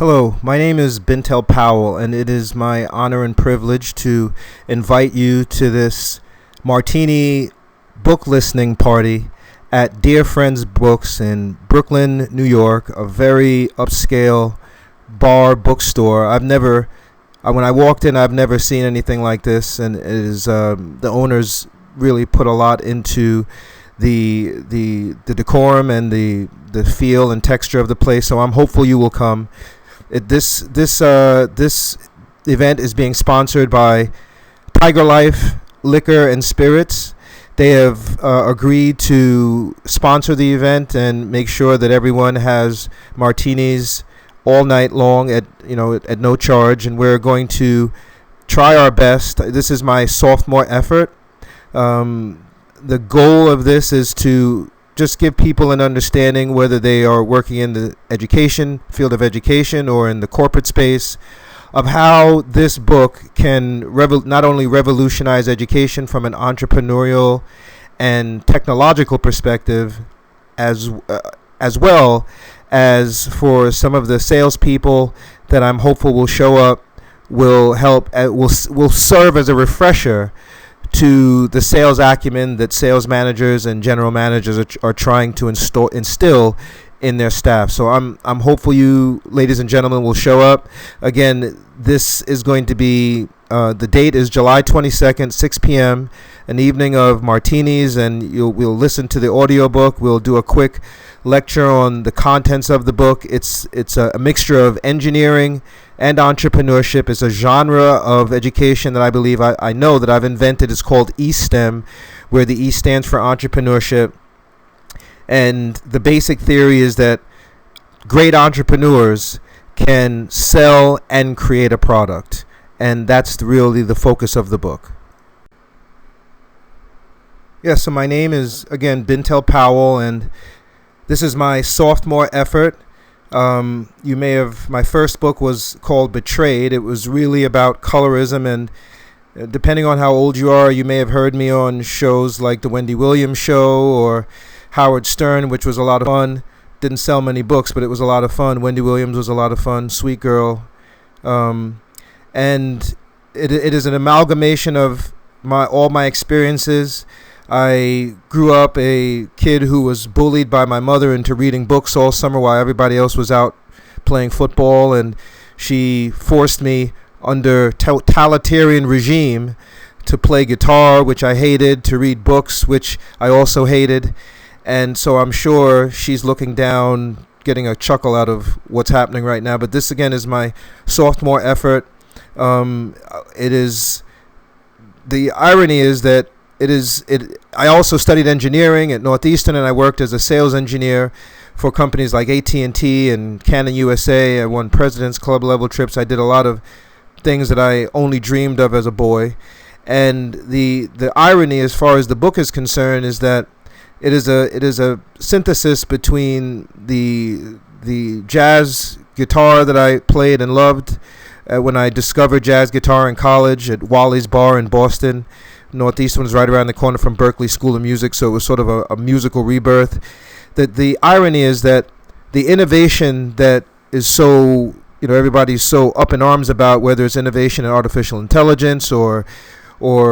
Hello, my name is Bintel Powell, and it is my honor and privilege to invite you to this Martini book listening party at Dear Friends Books in Brooklyn, New York, a very upscale bar bookstore. When I walked in, I've never seen anything like this, and it is the owners really put a lot into the decorum and the feel and texture of the place. So I'm hopeful you will come. This event is being sponsored by Tiger Life Liquor and Spirits. They have agreed to sponsor the event and make sure that everyone has martinis all night long at no charge. And we're going to try our best. This is my sophomore effort. The goal of this is to just give people an understanding, whether they are working in the field of education or in the corporate space, of how this book can not only revolutionize education from an entrepreneurial and technological perspective, as well as for some of the salespeople that I'm hopeful will show up, will serve as a refresher to the sales acumen that sales managers and general managers are trying to instill in their staff. So I'm hopeful you, ladies and gentlemen, will show up. Again, this is going to be, the date is July 22nd, 6 p.m., an evening of martinis, and we'll listen to the audiobook. We'll do a quick lecture on the contents of the book. It's a mixture of engineering and entrepreneurship. It's a genre of education that I believe I know that I've invented. It's called E-STEM, where the E stands for entrepreneurship. And the basic theory is that great entrepreneurs can sell and create a product. And that's really the focus of the book. Yeah, so my name is, again, Bintel Powell, and this is my sophomore effort. My first book was called Betrayed. It was really about colorism, and depending on how old you are, you may have heard me on shows like The Wendy Williams Show or Howard Stern, which was a lot of fun. Didn't sell many books, but it was a lot of fun. Wendy Williams was a lot of fun. Sweet girl. And it is an amalgamation of all my experiences. I grew up a kid who was bullied by my mother into reading books all summer while everybody else was out playing football, and she forced me under totalitarian regime to play guitar, which I hated, to read books, which I also hated. And so I'm sure she's looking down, getting a chuckle out of what's happening right now. But this, again, is my sophomore effort. The irony is that I also studied engineering at Northeastern, and I worked as a sales engineer for companies like AT&T and Canon USA. I won President's Club level trips. I did a lot of things that I only dreamed of as a boy. And the irony, as far as the book is concerned, is that it is a synthesis between the jazz guitar that I played and loved when I discovered jazz guitar in college at Wally's Bar in Boston. Northeastern was right around the corner from Berklee School of Music, so it was sort of a musical rebirth. The irony is that the innovation that is so, everybody's so up in arms about, whether it's innovation in artificial intelligence or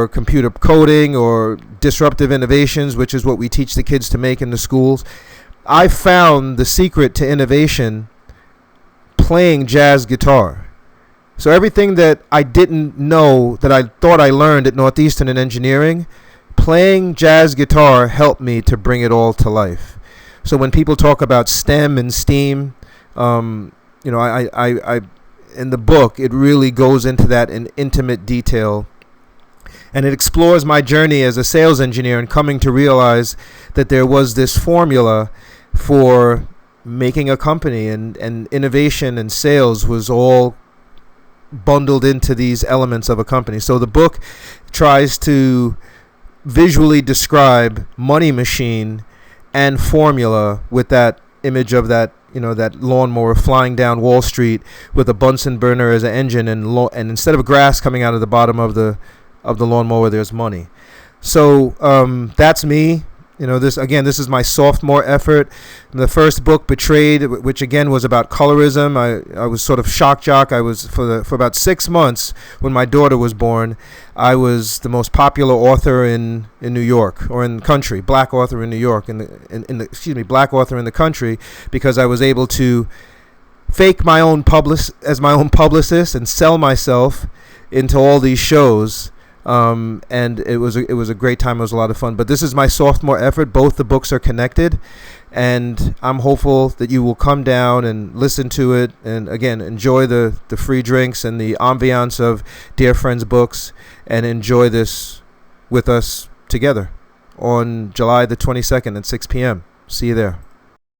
computer coding or disruptive innovations, which is what we teach the kids to make in the schools. I found the secret to innovation playing jazz guitar. So everything that I didn't know that I thought I learned at Northeastern in engineering, playing jazz guitar helped me to bring it all to life. So when people talk about STEM and STEAM, I in the book, it really goes into that in intimate detail. And it explores my journey as a sales engineer and coming to realize that there was this formula for making a company, and innovation and sales was all bundled into these elements of a company. So the book tries to visually describe money machine and formula with that image of that lawnmower flying down Wall Street with a Bunsen burner as an engine, and instead of grass coming out of the bottom of the lawnmower, there's money. So that's me. This is my sophomore effort. The first book, Betrayed, which again was about colorism. I was sort of shock jock. I was for about 6 months when my daughter was born. I was the most popular author in New York, or in the country, black author in New York, black author in the country, because I was able to fake my own publicist and sell myself into all these shows. And it was a great time. It was a lot of fun. But this is my sophomore effort. Both the books are connected, and I'm hopeful that you will come down and listen to it, and again enjoy the free drinks and the ambiance of Dear Friends Books, and enjoy this with us together on July the 22nd at 6 p.m. See you there.